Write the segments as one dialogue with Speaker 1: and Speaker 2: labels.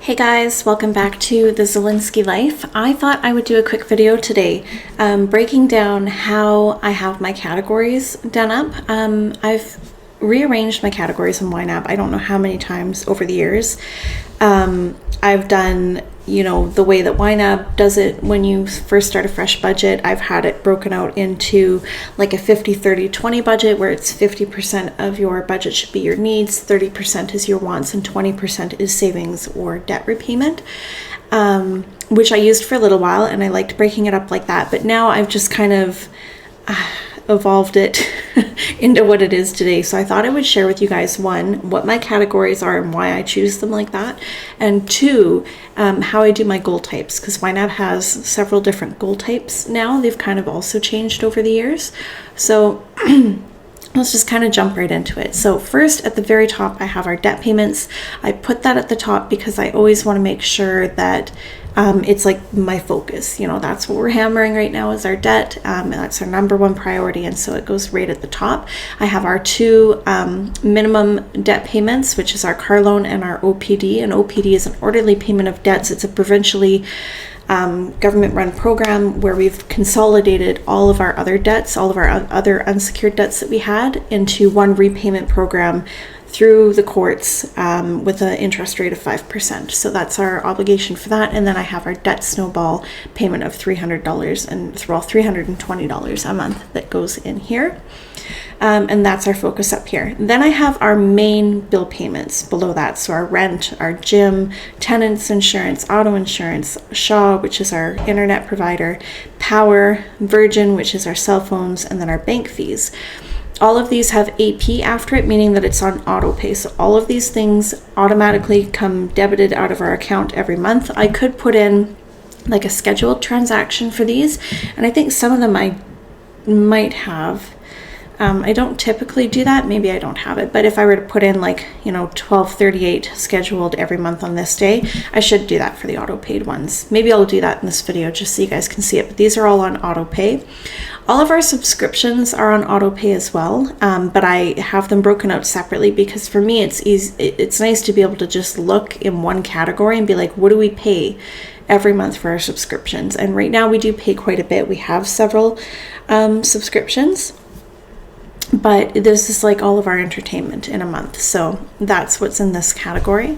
Speaker 1: Hey guys, welcome back to the Zilinski life. I thought I would do a quick video today breaking down how I have my categories done up. I've rearranged my categories in YNAB I don't know how many times over the years. I've done, the way that YNAB does it when you first start a fresh budget. I've had it broken out into like a 50-30-20 budget where it's 50% of your budget should be your needs, 30% is your wants, and 20% is savings or debt repayment, which I used for a little while and I liked breaking it up like that. But now I've just kind of evolved it into what it is today. So I thought I would share with you guys, one, what my categories are and why I choose them like that, and two, how I do my goal types, because YNAB has several different goal types now. They've kind of also changed over the years. So let's just kind of jump right into it. So first, at the very top, I have our debt payments. I put that at the top because I always want to make sure that it's like my focus. That's what we're hammering right now is our debt. That's our number one priority, and so it goes right at the top. I have our two minimum debt payments, which is our car loan and our OPD. And OPD is an orderly payment of debts. It's a provincially government-run program where we've consolidated all of our other debts, all of our other unsecured debts that we had, into one repayment program through the courts with an interest rate of 5%. So that's our obligation for that. And then I have our debt snowball payment of $300 and $320 a month that goes in here. And that's our focus up here. Then I have our main bill payments below that. So our rent, our gym, tenants insurance, auto insurance, Shaw, which is our internet provider, Power, Virgin, which is our cell phones, and then our bank fees. All of these have AP after it, meaning that it's on auto pay. So all of these things automatically come debited out of our account every month. I could put in like a scheduled transaction for these, and I think some of them I might have. I don't typically do that. Maybe I don't have it, but if I were to put in like, 1238 scheduled every month on this day, I should do that for the auto paid ones. Maybe I'll do that in this video just so you guys can see it, but these are all on auto pay. All of our subscriptions are on auto pay as well, but I have them broken out separately because for me it's easy. It's nice to be able to just look in one category and be like, what do we pay every month for our subscriptions? And right now we do pay quite a bit. We have several subscriptions, but this is like all of our entertainment in a month. So that's what's in this category.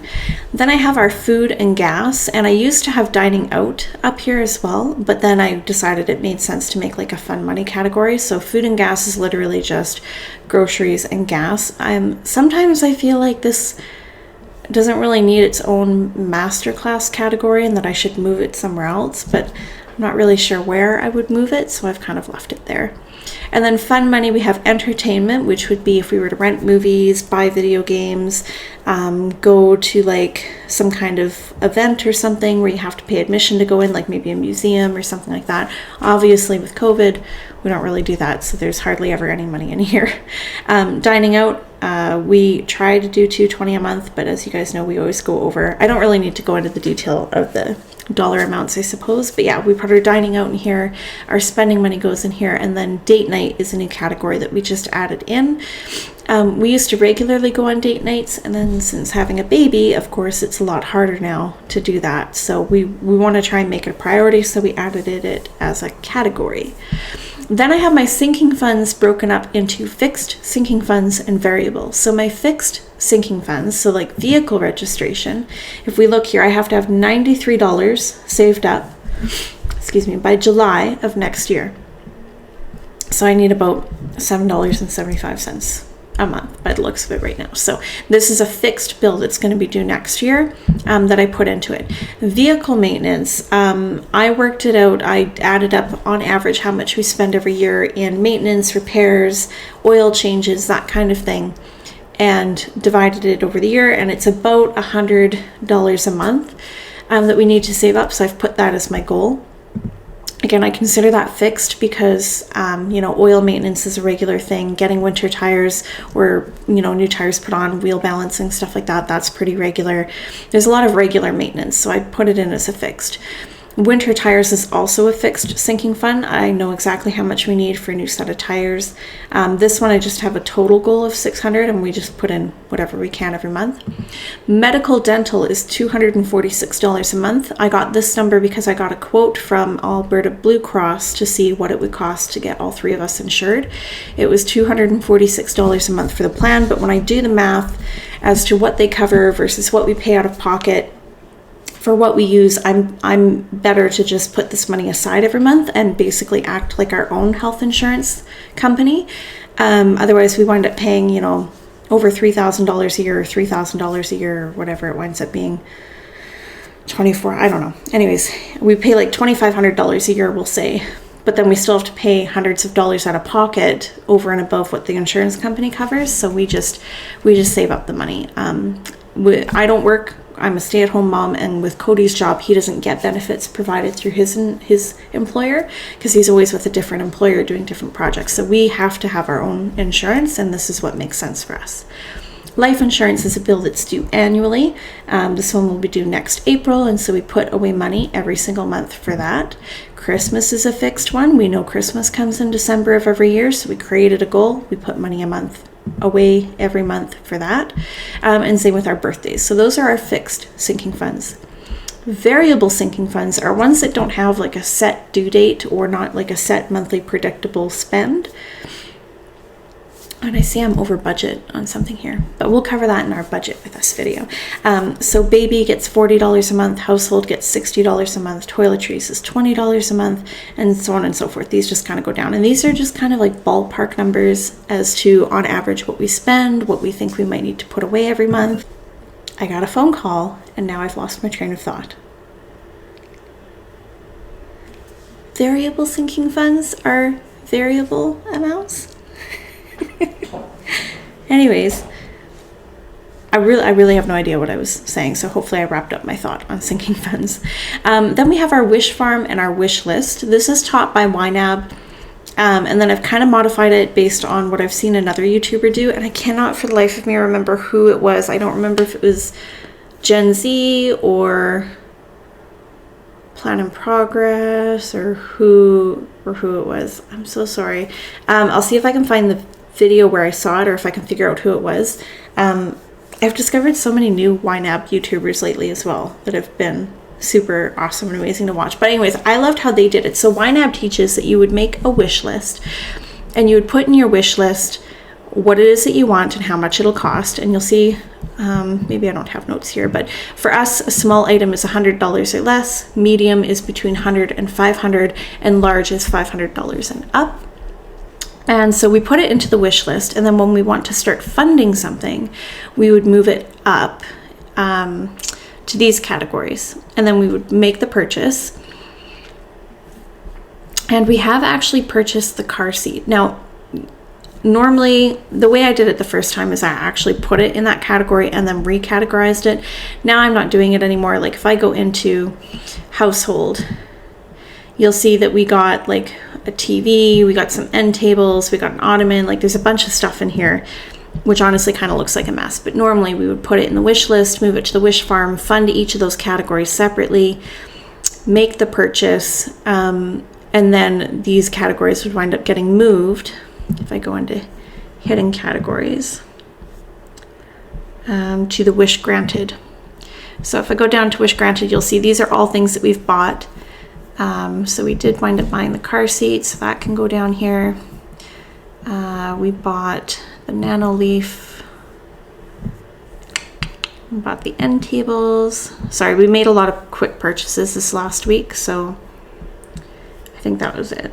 Speaker 1: Then I have our food and gas, and I used to have dining out up here as well, but then I decided it made sense to make like a fun money category. So food and gas is literally just groceries and gas. Sometimes I feel like this doesn't really need its own masterclass category and that I should move it somewhere else, but I'm not really sure where I would move it, so I've kind of left it there. And then fun money, we have entertainment, which would be if we were to rent movies, buy video games, go to like some kind of event or something where you have to pay admission to go in, like maybe a museum or something like that. Obviously with COVID, we don't really do that, so there's hardly ever any money in here. Dining out, we try to do $220 a month, but as you guys know, we always go over. I don't really need to go into the detail of the dollar amounts, I suppose, but yeah, we put our dining out in here, our spending money goes in here, and then date night is a new category that we just added in. We used to regularly go on date nights, and then since having a baby, of course, it's a lot harder now to do that. So we want to try and make it a priority, so we added it as a category. Then I have my sinking funds broken up into fixed sinking funds and variable. So my fixed sinking funds, so like vehicle registration, if we look here, I have to have $93 saved up, by July of next year. So I need about $7.75 a month by the looks of it right now. So this is a fixed bill that's going to be due next year that I put into it. Vehicle maintenance, I worked it out. I added up on average how much we spend every year in maintenance, repairs, oil changes, that kind of thing, and divided it over the year, and it's about $100 a month that we need to save up. So I've put that as my goal. Again, I consider that fixed because, oil maintenance is a regular thing. Getting winter tires or, new tires put on, wheel balancing, stuff like that, that's pretty regular. There's a lot of regular maintenance, so I put it in as a fixed. Winter tires is also a fixed sinking fund. I know exactly how much we need for a new set of tires. This one I just have a total goal of 600 and we just put in whatever we can every month. Medical dental is $246 a month. I got this number because I got a quote from Alberta Blue Cross to see what it would cost to get all three of us insured. It was $246 a month for the plan, but when I do the math as to what they cover versus what we pay out of pocket, for what we use, I'm better to just put this money aside every month and basically act like our own health insurance company. Otherwise, we wind up paying, you know, over $3,000 a year or $3,000 a year or whatever it winds up being. 24, I don't know. Anyways, we pay like $2,500 a year, we'll say, but then we still have to pay hundreds of dollars out of pocket over and above what the insurance company covers. So we just save up the money. I don't work. I'm a stay-at-home mom, and with Cody's job, he doesn't get benefits provided through his employer because he's always with a different employer doing different projects. So we have to have our own insurance, and this is what makes sense for us. Life insurance is a bill that's due annually. This one will be due next April, and so we put away money every single month for that. Christmas is a fixed one. We know Christmas comes in December of every year, so we created a goal. We put money a month away every month for that, and same with our birthdays. So those are our fixed sinking funds. Variable sinking funds are ones that don't have like a set due date or not like a set monthly predictable spend. And I see I'm over budget on something here, but we'll cover that in our budget with this video. So baby gets $40 a month, household gets $60 a month, toiletries is $20 a month, and so on and so forth. These just kind of go down. And these are just kind of like ballpark numbers as to, on average, what we spend, what we think we might need to put away every month. I got a phone call, and now I've lost my train of thought. Variable sinking funds are variable amounts. Anyways, I really have no idea what I was saying, so hopefully I wrapped up my thought on sinking funds. Then we have our wish farm and our wish list. This is taught by YNAB, and then I've kind of modified it based on what I've seen another YouTuber do, and I cannot for the life of me remember who it was. I don't remember if it was Gen Z or Plan in Progress or who it was. I'm so sorry. I'll see if I can find the video where I saw it or if I can figure out who it was. I've discovered so many new YNAB YouTubers lately as well that have been super awesome and amazing to watch. But anyways, I loved how they did it. So YNAB teaches that you would make a wish list and you would put in your wish list what it is that you want and how much it'll cost. And you'll see, maybe I don't have notes here, but for us, a small item is $100 or less, medium is between $100 and $500, and large is $500 and up. And so we put it into the wish list, and then when we want to start funding something, we would move it up to these categories, and then we would make the purchase. And we have actually purchased the car seat. Now, normally, the way I did it the first time is I actually put it in that category and then recategorized it. Now I'm not doing it anymore. Like if I go into household, you'll see that we got like a TV, we got some end tables, we got an ottoman, like there's a bunch of stuff in here, which honestly kind of looks like a mess. But normally we would put it in the wish list, move it to the wish farm, fund each of those categories separately, make the purchase, and then these categories would wind up getting moved. If I go into hidden categories, to the wish granted. So if I go down to wish granted, you'll see these are all things that we've bought. So we did wind up buying the car seat, so that can go down here. We bought the nano leaf. We bought the end tables. Sorry, we made a lot of quick purchases this last week, so I think that was it.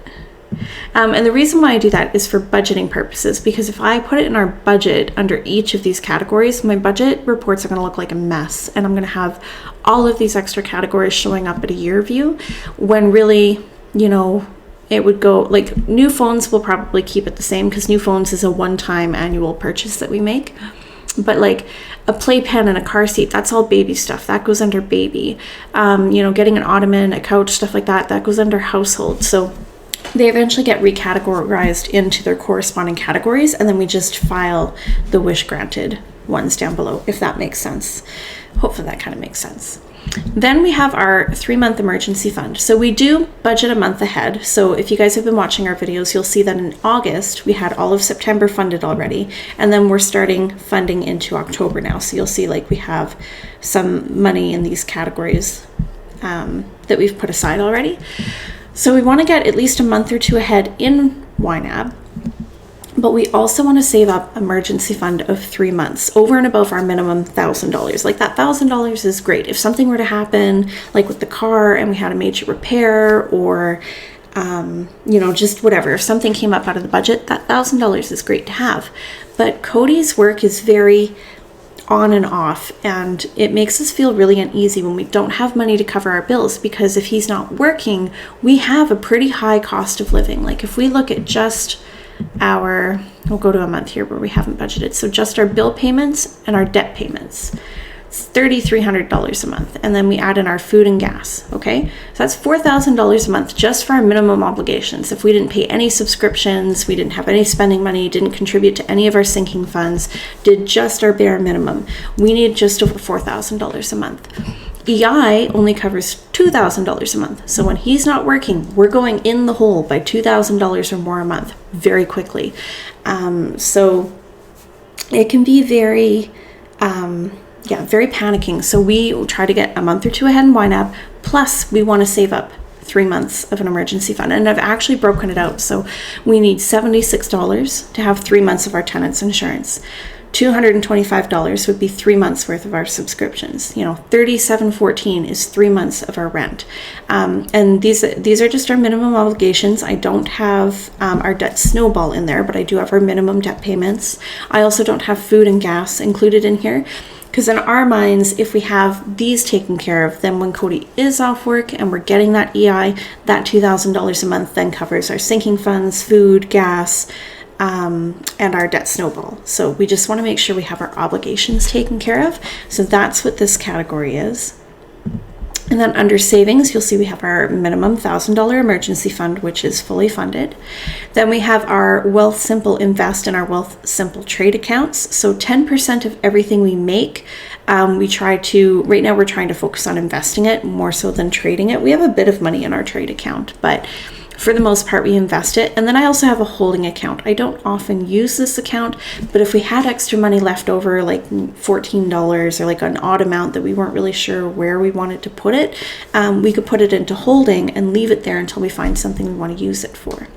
Speaker 1: And the reason why I do that is for budgeting purposes, because if I put it in our budget under each of these categories, my budget reports are going to look like a mess, and I'm going to have all of these extra categories showing up at a year view, when really, you know, it would go like new phones will probably keep it the same because new phones is a one-time annual purchase that we make. But like a playpen and a car seat, that's all baby stuff. That goes under baby. You know, getting an ottoman, a couch, stuff like that, that goes under household. So they eventually get recategorized into their corresponding categories, and then we just file the wish granted ones down below, if that makes sense. Hopefully that kind of makes sense. Then we have our 3-month emergency fund. So we do budget a month ahead. So if you guys have been watching our videos, you'll see that in August, we had all of September funded already. And then we're starting funding into October now. So you'll see like we have some money in these categories that we've put aside already. So we want to get at least a month or two ahead in YNAB. But we also want to save up emergency fund of 3 months over and above our minimum $1,000. Like that $1,000 is great. If something were to happen, like with the car and we had a major repair or, just whatever, if something came up out of the budget, that $1,000 is great to have. But CODY'S work is very on and off, and it makes us feel really uneasy when we don't have money to cover our bills, because if he's not working, we have a pretty high cost of living. Like if we look at just we'll go to a month here where we haven't budgeted. So just our bill payments and our debt payments, it's $3,300 a month. And then we add in our food and gas. Okay. So that's $4,000 a month just for our minimum obligations. If we didn't pay any subscriptions, we didn't have any spending money, didn't contribute to any of our sinking funds, did just our bare minimum, we need just over $4,000 a month. EI only covers $2,000 a month. So when he's not working, we're going in the hole by $2,000 or more a month very quickly. So it can be very, very panicking. So we try to get a month or two ahead in YNAB. Plus we want to save up 3 months of an emergency fund. And I've actually broken it out. So we need $76 to have 3 months of our tenant's insurance. $225 would be 3 months worth of our subscriptions. $37.14 is 3 months of our rent. And these are just our minimum obligations. I don't have our debt snowball in there, but I do have our minimum debt payments. I also don't have food and gas included in here, because in our minds, if we have these taken care of, then when CODY is off work and we're getting that EI, that $2,000 a month then covers our sinking funds, food, gas, and our debt snowball. So we just want to make sure we have our obligations taken care of. So that's what this category is. And then under savings, you'll see we have our minimum $1,000 emergency fund, which is fully funded. Then we have our Wealth Simple Invest and our Wealth Simple Trade accounts. So 10% of everything we make, right now we're trying to focus on investing it more so than trading it. We have a bit of money in our trade account, but for the most part, we invest it. And then I also have a holding account. I don't often use this account, but if we had extra money left over, like $14 or like an odd amount that we weren't really sure where we wanted to put it, we could put it into holding and leave it there until we find something we want to use it for.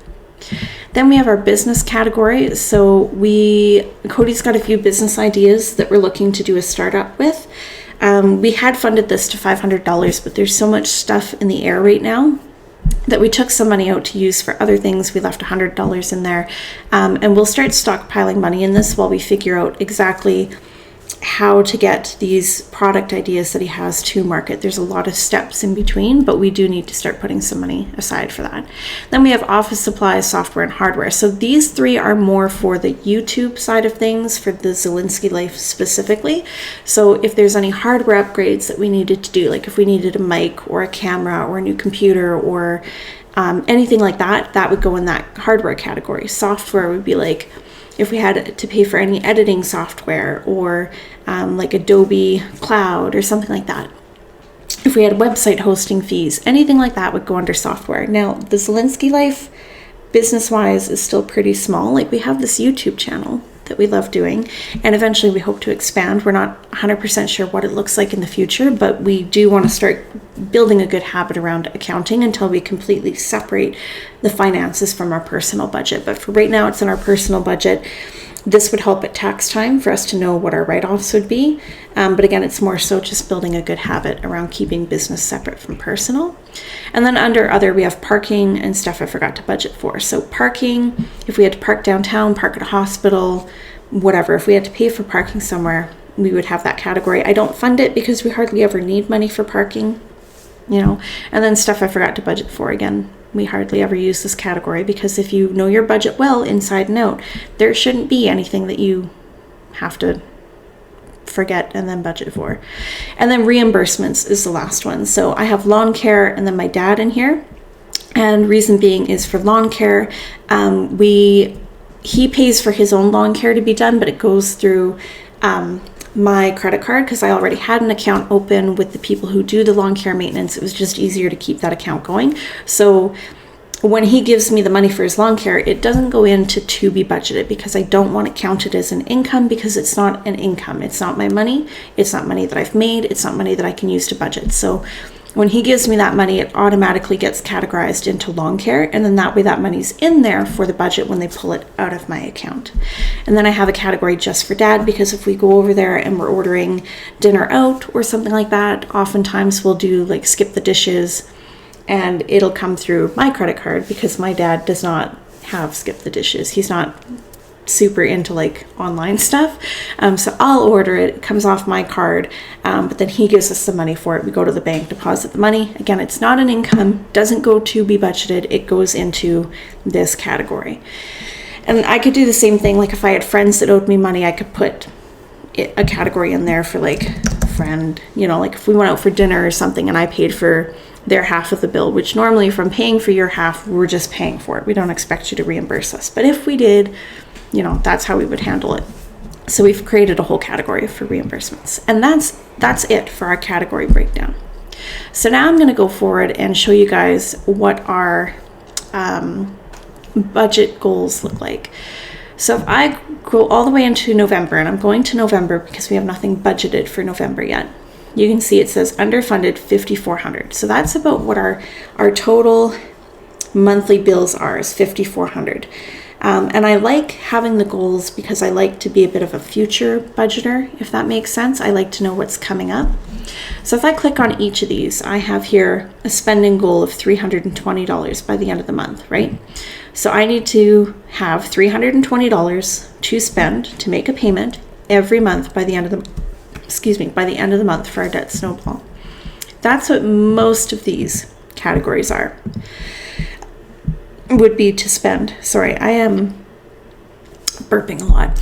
Speaker 1: Then we have our business category. So CODY'S got a few business ideas that we're looking to do a startup with. We had funded this to $500, but there's so much stuff in the air right now that we took some money out to use for other things. We left $100 in there, and we'll start stockpiling money in this while we figure out exactly how to get these product ideas that he has to market. There's a lot of steps in between, but we do need to start putting some money aside for that. Then we have office supplies, software, and hardware. So these three are more for the YouTube side of things, for the Zilinski life specifically. So if there's any hardware upgrades that we needed to do, like if we needed a mic or a camera or a new computer or anything like that, that would go in that hardware category. Software would be like if we had to pay for any editing software or like Adobe Cloud or something like that. If we had website hosting fees, anything like that would go under software. Now, the Zilinski life, business-wise, is still pretty small. Like we have this YouTube channel that we love doing, and eventually we hope to expand. We're not 100% sure what it looks like in the future, but we do want to start building a good habit around accounting until we completely separate the finances from our personal budget. But for right now, it's in our personal budget. This would help at tax time for us to know what our write-offs would be. But again, it's more so just building a good habit around keeping business separate from personal. And then under other, we have parking and stuff I forgot to budget for. So parking, if we had to park downtown, park at a hospital, whatever, if we had to pay for parking somewhere, we would have that category. I don't fund it because we hardly ever need money for parking, And then stuff I forgot to budget for, again, we hardly ever use this category because if you know your budget well inside and out, there shouldn't be anything that you have to forget and then budget for. And then reimbursements is the last one. So I have lawn care and then my dad in here. And reason being is for lawn care, he pays for his own lawn care to be done, but it goes through my credit card because I already had an account open with the people who do the lawn care maintenance. It was just easier to keep that account going. So when he gives me the money for his lawn care, it doesn't go into to be budgeted because I don't want it counted as an income, because it's not an income. It's not my money. It's not money that I've made. It's not money that I can use to budget. So when he gives me that money, it automatically gets categorized into lawn care, and then that way that money's in there for the budget when they pull it out of my account. And then I have a category just for dad, because if we go over there and we're ordering dinner out or something like that, oftentimes we'll do like skip the dishes, and it'll come through my credit card because my dad does not have skip the dishes. He's not super into like online stuff, so I'll order it. It comes off my card, but then he gives us the money for it. We go to the bank, deposit the money. Again, it's not an income, doesn't go to be budgeted. It goes into this category. And I could do the same thing. Like if I had friends that owed me money, I could put a category in there for like friend, you know, like if we went out for dinner or something and I paid for their half of the bill, which normally if I'm paying for your half, we're just paying for it. We don't expect you to reimburse us. But if we did, you know, that's how we would handle it. So we've created a whole category for reimbursements, and that's it for our category breakdown. So now I'm going to go forward and show you guys what our budget goals look like. So if I go all the way into November, and I'm going to November because we have nothing budgeted for November yet, you can see it says underfunded $5,400. So that's about what our total monthly bills are, is $5,400. And I like having the goals because I like to be a bit of a future budgeter, if that makes sense. I like to know what's coming up. So if I click on each of these, I have here a spending goal of $320 by the end of the month, right? So I need to have $320 to spend to make a payment every month by the end of the month for our debt snowball. That's what most of these categories would be to spend. Sorry, I am burping a lot,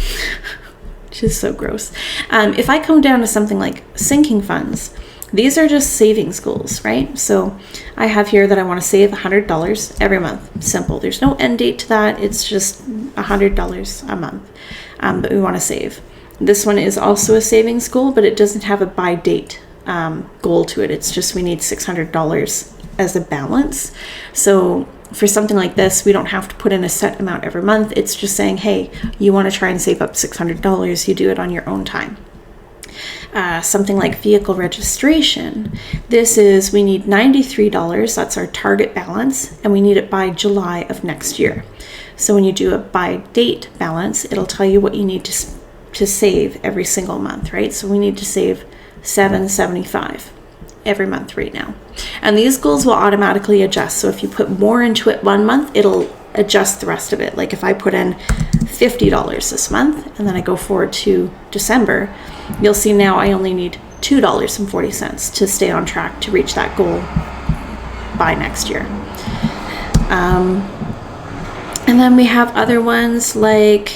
Speaker 1: which is so gross. If I come down to something like sinking funds, these are just savings goals, right? So I have here that I want to save $100 every month. Simple. There's no end date to that. It's just $100 a month that we want to save. This one is also a savings goal, but it doesn't have a by date goal to it. It's just we need $600 as a balance. So for something like this, we don't have to put in a set amount every month. It's just saying, hey, you want to try and save up $600, you do it on your own time. Something like vehicle registration. This is, we need $93. That's our target balance, and we need it by July of next year. So when you do a by date balance, it'll tell you what you need to save every single month, right? So we need to save $775 every month right now. And these goals will automatically adjust. So if you put more into it one month, it'll adjust the rest of it. Like if I put in $50 this month and then I go forward to December, you'll see now I only need $2.40 to stay on track to reach that goal by next year. And then we have other ones like,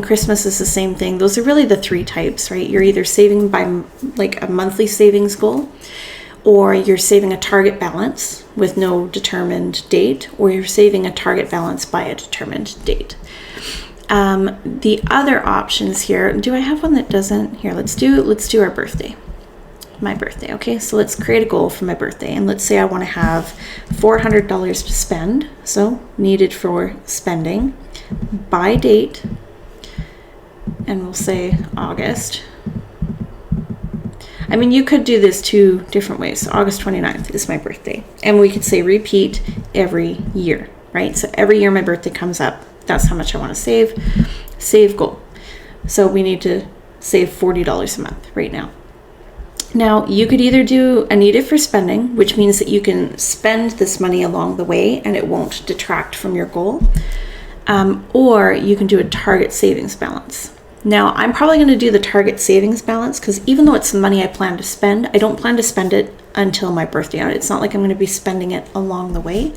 Speaker 1: Christmas is the same thing. Those are really the three types, right? You're either saving by like a monthly savings goal, or you're saving a target balance with no determined date, or you're saving a target balance by a determined date. The other options here, do I have one that doesn't? Here, let's do our birthday. My birthday. Okay, so let's create a goal for my birthday, and let's say I want to have $400 to spend, so needed for spending by date, and we'll say August. You could do this two different ways. So August 29th is my birthday, and we could say repeat every year, right? So every year my birthday comes up, that's how much I want to save goal. So we need to save $40 a month right now. Now, you could either do a needed for spending, which means that you can spend this money along the way and it won't detract from your goal, or you can do a target savings balance. Now, I'm probably going to do the target savings balance because even though it's money I plan to spend, I don't plan to spend it until my birthday. It's not like I'm going to be spending it along the way.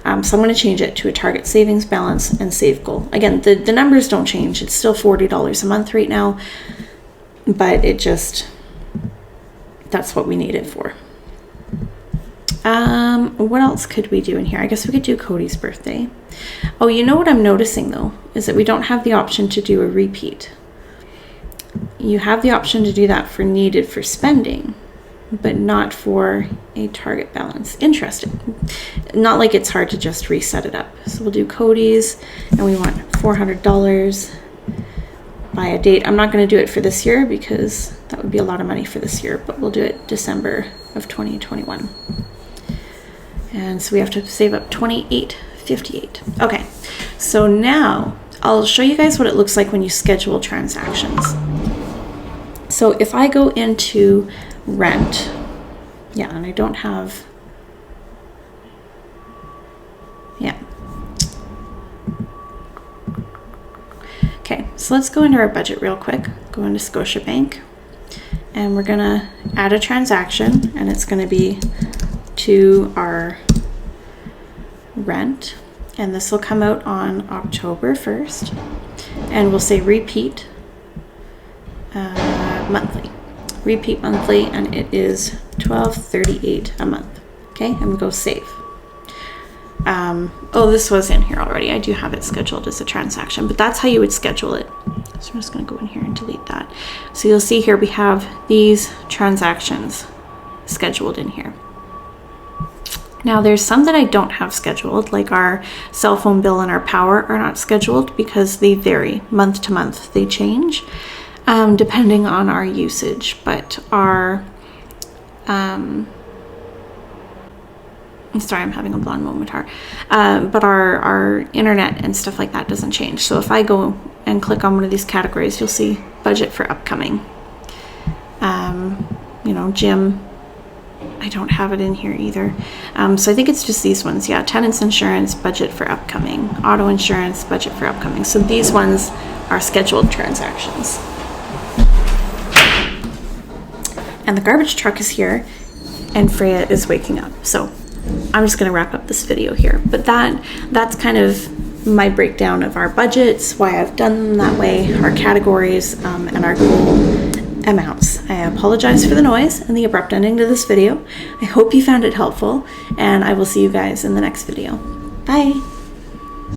Speaker 1: So I'm going to change it to a target savings balance and save goal. Again, the numbers don't change. It's still $40 a month right now, but that's what we need it for. What else could we do in here? I guess we could do CODY'S birthday. Oh, you know what I'm noticing though, is that we don't have the option to do a repeat. you have the option to do that for needed for spending, but not for a target balance. Interesting. Not like it's hard to just reset it up. So we'll do CODY'S, and we want $400 by a date. I'm not going to do it for this year because that would be a lot of money for this year, but we'll do it December of 2021. And so we have to save up $28.58. Okay, so now I'll show you guys what it looks like when you schedule transactions. So if I go into rent, yeah, and I don't have, yeah. Okay, so let's go into our budget real quick. Go into Scotiabank, and we're gonna add a transaction, and it's gonna be to our rent, and this will come out on October 1st, and we'll say repeat monthly. Repeat monthly, and it is $12.38 a month. Okay, and we go save. Oh, this was in here already. I do have it scheduled as a transaction, but that's how you would schedule it. So I'm just going to go in here and delete that. So you'll see here we have these transactions scheduled in here. Now there's some that I don't have scheduled, like our cell phone bill and our power are not scheduled because they vary month to month. They change depending on our usage, but our I'm sorry, I'm having a blonde moment here. But our internet and stuff like that doesn't change. So if I go and click on one of these categories, you'll see budget for upcoming. You know, gym, I don't have it in here either. So I think it's just these ones. Yeah, tenants insurance, budget for upcoming. Auto insurance, budget for upcoming. So these ones are scheduled transactions. And the garbage truck is here, and Freya is waking up. So I'm just going to wrap up this video here. But that's kind of my breakdown of our budgets, why I've done them that way, our categories, and our goal amounts. I apologize for the noise and the abrupt ending to this video. I hope you found it helpful, and I will see you guys in the next video. Bye!